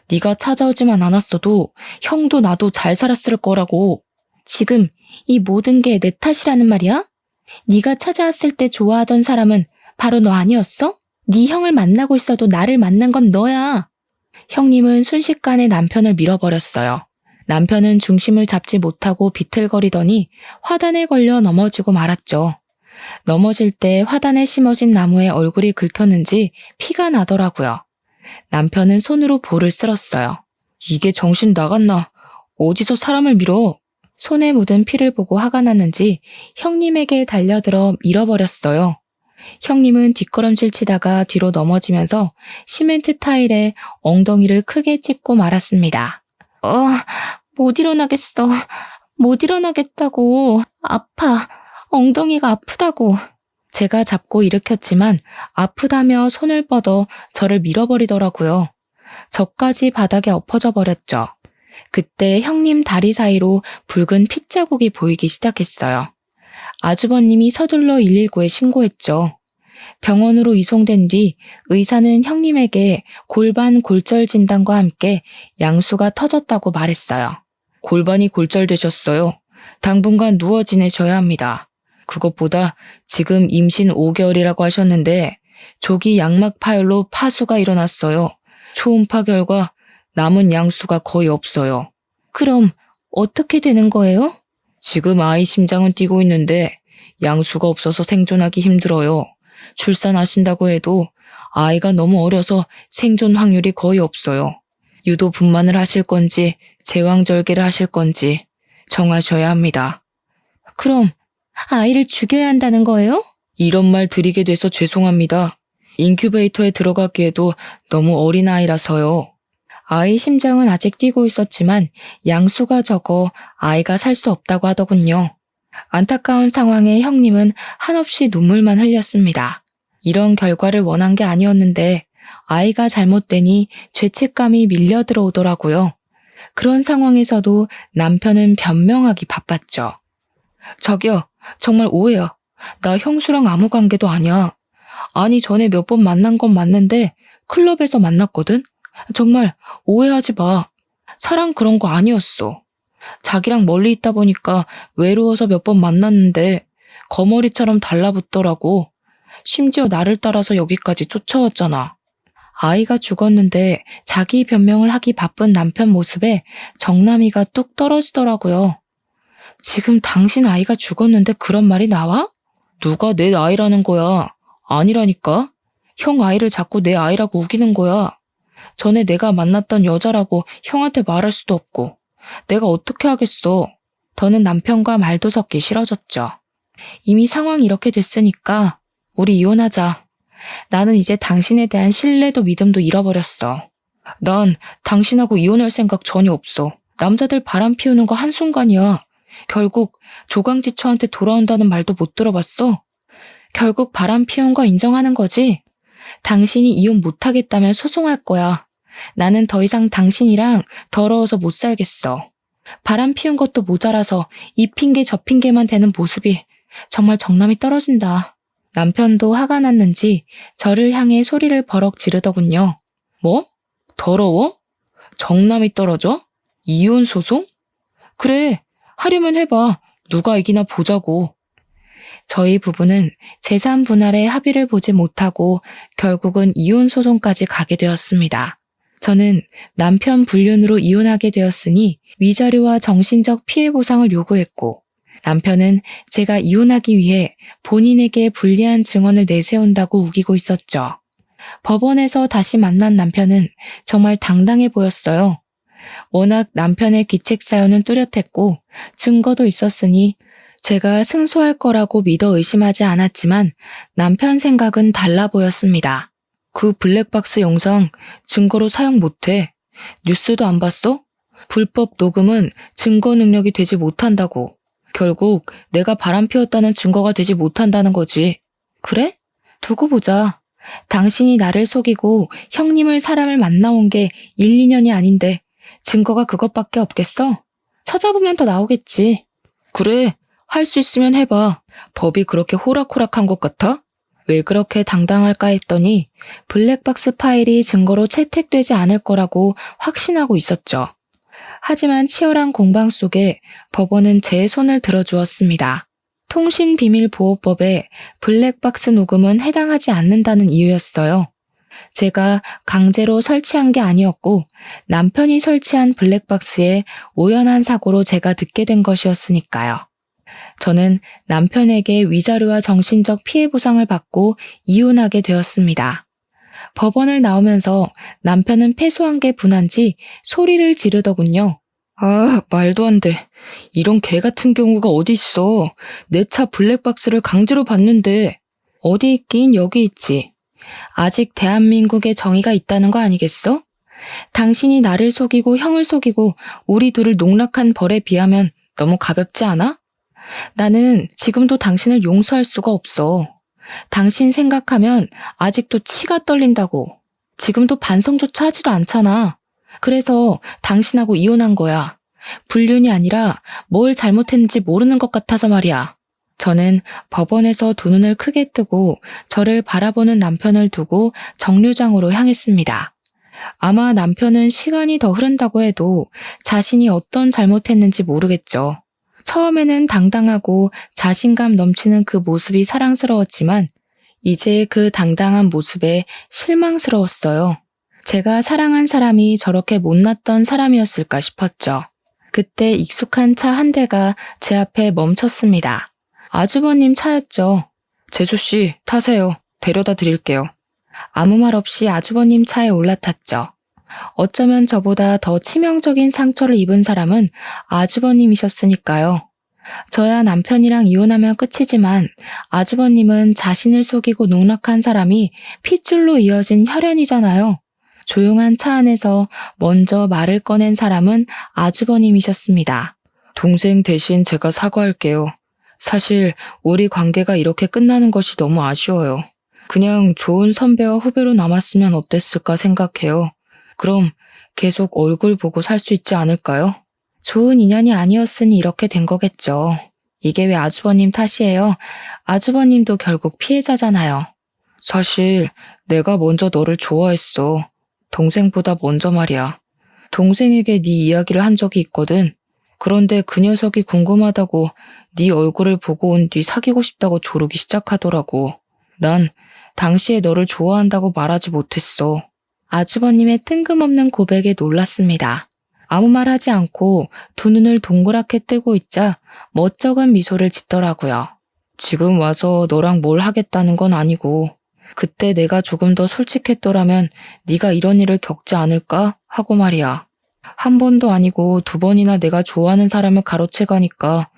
네가 찾아오지만 않았어도 형도 나도 잘 살았을 거라고. 지금 이 모든 게 내 탓이라는 말이야? 네가 찾아왔을 때 좋아하던 사람은 바로 너 아니었어? 네 형을 만나고 있어도 나를 만난 건 너야. 형님은 순식간에 남편을 밀어버렸어요. 남편은 중심을 잡지 못하고 비틀거리더니 화단에 걸려 넘어지고 말았죠. 넘어질 때 화단에 심어진 나무에 얼굴이 긁혔는지 피가 나더라고요. 남편은 손으로 볼을 쓸었어요. 이게 정신 나갔나? 어디서 사람을 밀어? 손에 묻은 피를 보고 화가 났는지 형님에게 달려들어 밀어버렸어요. 형님은 뒷걸음질 치다가 뒤로 넘어지면서 시멘트 타일에 엉덩이를 크게 찝고 말았습니다. 어, 못 일어나겠어. 못 일어나겠다고. 아파. 엉덩이가 아프다고. 제가 잡고 일으켰지만 아프다며 손을 뻗어 저를 밀어버리더라고요. 저까지 바닥에 엎어져 버렸죠. 그때 형님 다리 사이로 붉은 핏자국이 보이기 시작했어요. 아주버님이 서둘러 119에 신고했죠. 병원으로 이송된 뒤 의사는 형님에게 골반 골절 진단과 함께 양수가 터졌다고 말했어요. 골반이 골절되셨어요. 당분간 누워 지내셔야 합니다. 그것보다 지금 임신 5개월이라고 하셨는데 조기 양막 파열로 파수가 일어났어요. 초음파 결과 남은 양수가 거의 없어요. 그럼 어떻게 되는 거예요? 지금 아이 심장은 뛰고 있는데 양수가 없어서 생존하기 힘들어요. 출산하신다고 해도 아이가 너무 어려서 생존 확률이 거의 없어요. 유도 분만을 하실 건지 제왕절개를 하실 건지 정하셔야 합니다. 그럼 아이를 죽여야 한다는 거예요? 이런 말 드리게 돼서 죄송합니다. 인큐베이터에 들어가기에도 너무 어린 아이라서요. 아이 심장은 아직 뛰고 있었지만 양수가 적어 아이가 살 수 없다고 하더군요. 안타까운 상황에 형님은 한없이 눈물만 흘렸습니다. 이런 결과를 원한 게 아니었는데 아이가 잘못되니 죄책감이 밀려 들어오더라고요. 그런 상황에서도 남편은 변명하기 바빴죠. 자기야, 정말 오해야. 나 형수랑 아무 관계도 아니야. 아니, 전에 몇 번 만난 건 맞는데 클럽에서 만났거든? 정말 오해하지 마. 사랑 그런 거 아니었어. 자기랑 멀리 있다 보니까 외로워서 몇 번 만났는데 거머리처럼 달라붙더라고. 심지어 나를 따라서 여기까지 쫓아왔잖아. 아이가 죽었는데 자기 변명을 하기 바쁜 남편 모습에 정남이가 뚝 떨어지더라고요. 지금 당신 아이가 죽었는데 그런 말이 나와? 누가 내 아이라는 거야? 아니라니까. 형 아이를 자꾸 내 아이라고 우기는 거야. 전에 내가 만났던 여자라고 형한테 말할 수도 없고. 내가 어떻게 하겠어. 더는 남편과 말도 섞기 싫어졌죠. 이미 상황이 이렇게 됐으니까 우리 이혼하자. 나는 이제 당신에 대한 신뢰도 믿음도 잃어버렸어. 난 당신하고 이혼할 생각 전혀 없어. 남자들 바람 피우는 거 한순간이야. 결국 조강지처한테 돌아온다는 말도 못 들어봤어. 결국 바람 피운 거 인정하는 거지. 당신이 이혼 못하겠다면 소송할 거야. 나는 더 이상 당신이랑 더러워서 못 살겠어. 바람 피운 것도 모자라서 이 핑계 저 핑계만 대는 모습이 정말 정남이 떨어진다. 남편도 화가 났는지 저를 향해 소리를 버럭 지르더군요. 뭐? 더러워? 정남이 떨어져? 이혼 소송? 그래, 하려면 해봐. 누가 이기나 보자고. 저희 부부는 재산 분할에 합의를 보지 못하고 결국은 이혼 소송까지 가게 되었습니다. 저는 남편 불륜으로 이혼하게 되었으니 위자료와 정신적 피해 보상을 요구했고, 남편은 제가 이혼하기 위해 본인에게 불리한 증언을 내세운다고 우기고 있었죠. 법원에서 다시 만난 남편은 정말 당당해 보였어요. 워낙 남편의 귀책 사연은 뚜렷했고 증거도 있었으니 제가 승소할 거라고 믿어 의심하지 않았지만 남편 생각은 달라 보였습니다. 그 블랙박스 영상 증거로 사용 못해. 뉴스도 안 봤어? 불법 녹음은 증거 능력이 되지 못한다고. 결국 내가 바람 피웠다는 증거가 되지 못한다는 거지. 그래? 두고 보자. 당신이 나를 속이고 형님을 사람을 만나온 게 1, 2년이 아닌데 증거가 그것밖에 없겠어? 찾아보면 더 나오겠지. 그래, 할 수 있으면 해봐. 법이 그렇게 호락호락한 것 같아? 왜 그렇게 당당할까 했더니 블랙박스 파일이 증거로 채택되지 않을 거라고 확신하고 있었죠. 하지만 치열한 공방 속에 법원은 제 손을 들어주었습니다. 통신비밀보호법에 블랙박스 녹음은 해당하지 않는다는 이유였어요. 제가 강제로 설치한 게 아니었고 남편이 설치한 블랙박스에 우연한 사고로 제가 듣게 된 것이었으니까요. 저는 남편에게 위자료와 정신적 피해 보상을 받고 이혼하게 되었습니다. 법원을 나오면서 남편은 패소한 게 분한지 소리를 지르더군요. 아, 말도 안 돼. 이런 개 같은 경우가 어디 있어. 내 차 블랙박스를 강제로 받는데. 어디 있긴 여기 있지. 아직 대한민국에 정의가 있다는 거 아니겠어? 당신이 나를 속이고 형을 속이고 우리 둘을 농락한 벌에 비하면 너무 가볍지 않아? 나는 지금도 당신을 용서할 수가 없어. 당신 생각하면 아직도 치가 떨린다고. 지금도 반성조차 하지도 않잖아. 그래서 당신하고 이혼한 거야. 불륜이 아니라 뭘 잘못했는지 모르는 것 같아서 말이야. 저는 법원에서 두 눈을 크게 뜨고 저를 바라보는 남편을 두고 정류장으로 향했습니다. 아마 남편은 시간이 더 흐른다고 해도 자신이 어떤 잘못했는지 모르겠죠. 처음에는 당당하고 자신감 넘치는 그 모습이 사랑스러웠지만 이제 그 당당한 모습에 실망스러웠어요. 제가 사랑한 사람이 저렇게 못났던 사람이었을까 싶었죠. 그때 익숙한 차 한 대가 제 앞에 멈췄습니다. 아주버님 차였죠. 재수씨, 타세요. 데려다 드릴게요. 아무 말 없이 아주버님 차에 올라탔죠. 어쩌면 저보다 더 치명적인 상처를 입은 사람은 아주버님이셨으니까요. 저야 남편이랑 이혼하면 끝이지만 아주버님은 자신을 속이고 농락한 사람이 핏줄로 이어진 혈연이잖아요. 조용한 차 안에서 먼저 말을 꺼낸 사람은 아주버님이셨습니다. 동생 대신 제가 사과할게요. 사실 우리 관계가 이렇게 끝나는 것이 너무 아쉬워요. 그냥 좋은 선배와 후배로 남았으면 어땠을까 생각해요. 그럼 계속 얼굴 보고 살 수 있지 않을까요? 좋은 인연이 아니었으니 이렇게 된 거겠죠. 이게 왜 아주버님 탓이에요? 아주버님도 결국 피해자잖아요. 사실 내가 먼저 너를 좋아했어. 동생보다 먼저 말이야. 동생에게 네 이야기를 한 적이 있거든. 그런데 그 녀석이 궁금하다고 네 얼굴을 보고 온 뒤 사귀고 싶다고 조르기 시작하더라고. 난 당시에 너를 좋아한다고 말하지 못했어. 아주버님의 뜬금없는 고백에 놀랐습니다. 아무 말 하지 않고 두 눈을 동그랗게 뜨고 있자 멋쩍은 미소를 짓더라고요. 지금 와서 너랑 뭘 하겠다는 건 아니고 그때 내가 조금 더 솔직했더라면 네가 이런 일을 겪지 않을까 하고 말이야. 한 번도 아니고 두 번이나 내가 좋아하는 사람을 가로채 가니까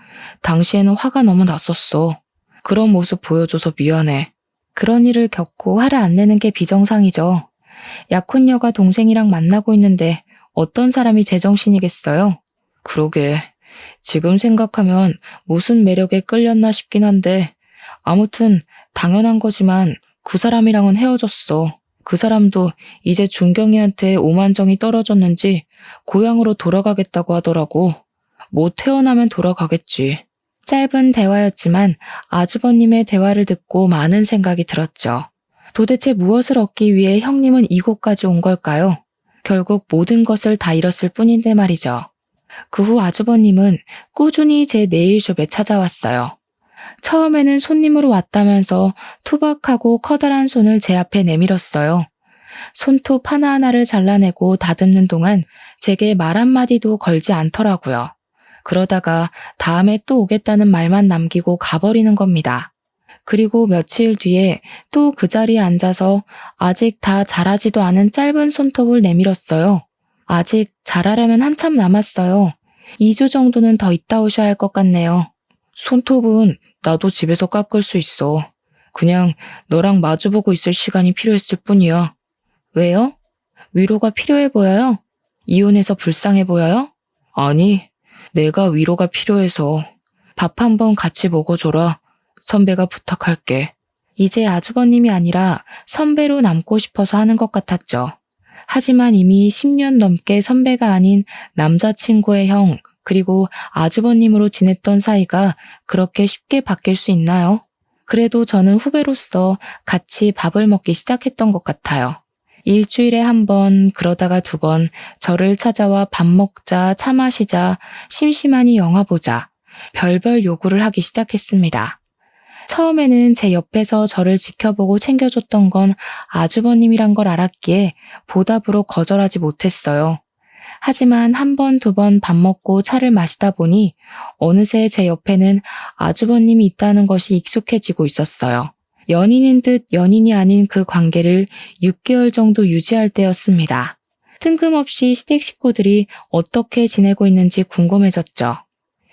당시에는 화가 너무 났었어. 그런 모습 보여줘서 미안해. 그런 일을 겪고 화를 안 내는 게 비정상이죠. 약혼녀가 동생이랑 만나고 있는데 어떤 사람이 제정신이겠어요? 그러게. 지금 생각하면 무슨 매력에 끌렸나 싶긴 한데 아무튼 당연한 거지만 그 사람이랑은 헤어졌어. 그 사람도 이제 준경이한테 오만정이 떨어졌는지 고향으로 돌아가겠다고 하더라고. 뭐 태어나면 돌아가겠지. 짧은 대화였지만 아주버님의 대화를 듣고 많은 생각이 들었죠. 도대체 무엇을 얻기 위해 형님은 이곳까지 온 걸까요? 결국 모든 것을 다 잃었을 뿐인데 말이죠. 그 후 아주버님은 꾸준히 제 네일숍에 찾아왔어요. 처음에는 손님으로 왔다면서 투박하고 커다란 손을 제 앞에 내밀었어요. 손톱 하나하나를 잘라내고 다듬는 동안 제게 말 한마디도 걸지 않더라고요. 그러다가 다음에 또 오겠다는 말만 남기고 가버리는 겁니다. 그리고 며칠 뒤에 또 그 자리에 앉아서 아직 다 자라지도 않은 짧은 손톱을 내밀었어요. 아직 자라려면 한참 남았어요. 2주 정도는 더 있다 오셔야 할 것 같네요. 손톱은 나도 집에서 깎을 수 있어. 그냥 너랑 마주보고 있을 시간이 필요했을 뿐이야. 왜요? 위로가 필요해 보여요? 이혼해서 불쌍해 보여요? 아니, 내가 위로가 필요해서. 밥 한번 같이 먹어줘라. 선배가 부탁할게. 이제 아주버님이 아니라 선배로 남고 싶어서 하는 것 같았죠. 하지만 이미 10년 넘게 선배가 아닌 남자친구의 형, 그리고 아주버님으로 지냈던 사이가 그렇게 쉽게 바뀔 수 있나요? 그래도 저는 후배로서 같이 밥을 먹기 시작했던 것 같아요. 일주일에 한 번, 그러다가 2번 저를 찾아와 밥 먹자, 차 마시자, 심심하니 영화 보자, 별별 요구를 하기 시작했습니다. 처음에는 제 옆에서 저를 지켜보고 챙겨줬던 건 아주버님이란 걸 알았기에 보답으로 거절하지 못했어요. 하지만 1번, 2번 밥 먹고 차를 마시다 보니 어느새 제 옆에는 아주버님이 있다는 것이 익숙해지고 있었어요. 연인인 듯 연인이 아닌 그 관계를 6개월 정도 유지할 때였습니다. 뜬금없이 시댁 식구들이 어떻게 지내고 있는지 궁금해졌죠.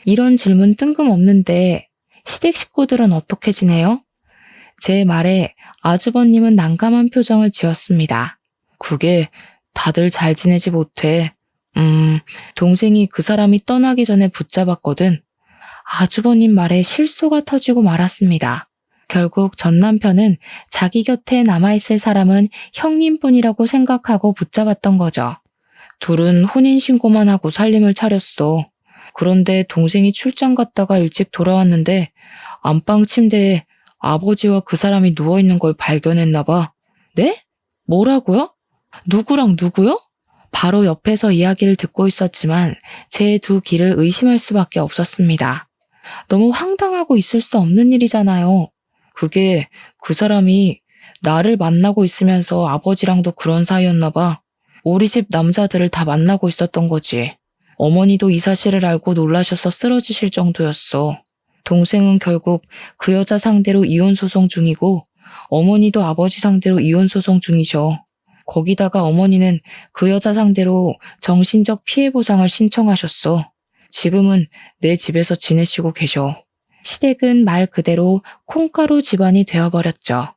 이런 질문 뜬금없는데 시댁 식구들은 어떻게 지내요? 제 말에 아주버님은 난감한 표정을 지었습니다. 그게 다들 잘 지내지 못해. 동생이 그 사람이 떠나기 전에 붙잡았거든. 아주버님 말에 실소가 터지고 말았습니다. 결국 전 남편은 자기 곁에 남아있을 사람은 형님뿐이라고 생각하고 붙잡았던 거죠. 둘은 혼인신고만 하고 살림을 차렸어. 그런데 동생이 출장 갔다가 일찍 돌아왔는데 안방 침대에 아버지와 그 사람이 누워있는 걸 발견했나 봐. 네? 뭐라고요? 누구랑 누구요? 바로 옆에서 이야기를 듣고 있었지만 제 두 귀를 의심할 수밖에 없었습니다. 너무 황당하고 있을 수 없는 일이잖아요. 그게 그 사람이 나를 만나고 있으면서 아버지랑도 그런 사이였나 봐. 우리 집 남자들을 다 만나고 있었던 거지. 어머니도 이 사실을 알고 놀라셔서 쓰러지실 정도였어. 동생은 결국 그 여자 상대로 이혼 소송 중이고 어머니도 아버지 상대로 이혼 소송 중이셔. 거기다가 어머니는 그 여자 상대로 정신적 피해 보상을 신청하셨어. 지금은 내 집에서 지내시고 계셔. 시댁은 말 그대로 콩가루 집안이 되어버렸죠.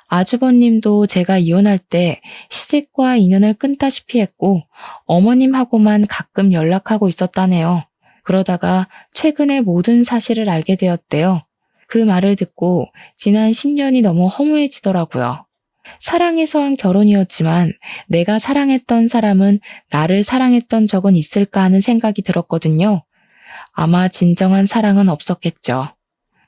아주버님도 제가 이혼할 때 시댁과 인연을 끊다시피 했고 어머님하고만 가끔 연락하고 있었다네요. 그러다가 최근에 모든 사실을 알게 되었대요. 그 말을 듣고 지난 10년이 너무 허무해지더라고요. 사랑해서 한 결혼이었지만 내가 사랑했던 사람은 나를 사랑했던 적은 있을까 하는 생각이 들었거든요. 아마 진정한 사랑은 없었겠죠.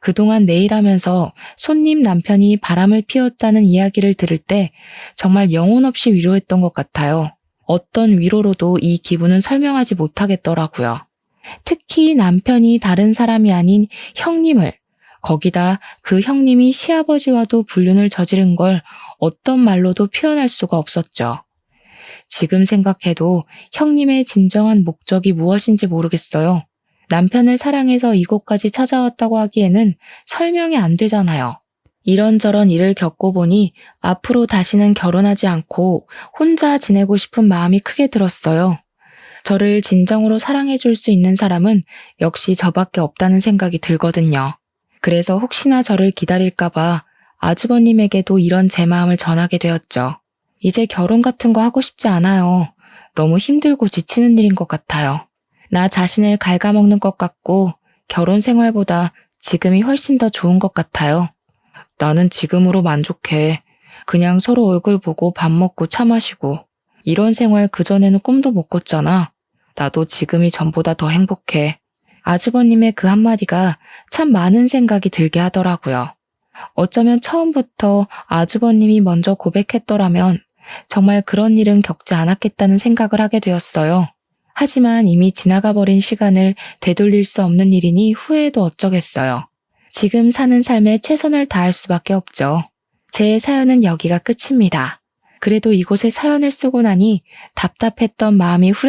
그동안 내일하면서 손님 남편이 바람을 피웠다는 이야기를 들을 때 정말 영혼 없이 위로했던 것 같아요. 어떤 위로로도 이 기분은 설명하지 못하겠더라고요. 특히 남편이 다른 사람이 아닌 형님을, 거기다 그 형님이 시아버지와도 불륜을 저지른 걸 어떤 말로도 표현할 수가 없었죠. 지금 생각해도 형님의 진정한 목적이 무엇인지 모르겠어요. 남편을 사랑해서 이곳까지 찾아왔다고 하기에는 설명이 안 되잖아요. 이런저런 일을 겪고 보니 앞으로 다시는 결혼하지 않고 혼자 지내고 싶은 마음이 크게 들었어요. 저를 진정으로 사랑해줄 수 있는 사람은 역시 저밖에 없다는 생각이 들거든요. 그래서 혹시나 저를 기다릴까봐 아주버님에게도 이런 제 마음을 전하게 되었죠. 이제 결혼 같은 거 하고 싶지 않아요. 너무 힘들고 지치는 일인 것 같아요. 나 자신을 갉아먹는 것 같고 결혼 생활보다 지금이 훨씬 더 좋은 것 같아요. 나는 지금으로 만족해. 그냥 서로 얼굴 보고 밥 먹고 차 마시고. 이런 생활 그전에는 꿈도 못 꿨잖아. 나도 지금이 전보다 더 행복해. 아주버님의 그 한마디가 참 많은 생각이 들게 하더라고요. 어쩌면 처음부터 아주버님이 먼저 고백했더라면 정말 그런 일은 겪지 않았겠다는 생각을 하게 되었어요. 하지만 이미 지나가 버린 시간을 되돌릴 수 없는 일이니 후회해도 어쩌겠어요. 지금 사는 삶에 최선을 다할 수밖에 없죠. 제 사연은 여기가 끝입니다. 그래도 이곳에 사연을 쓰고 나니 답답했던 마음이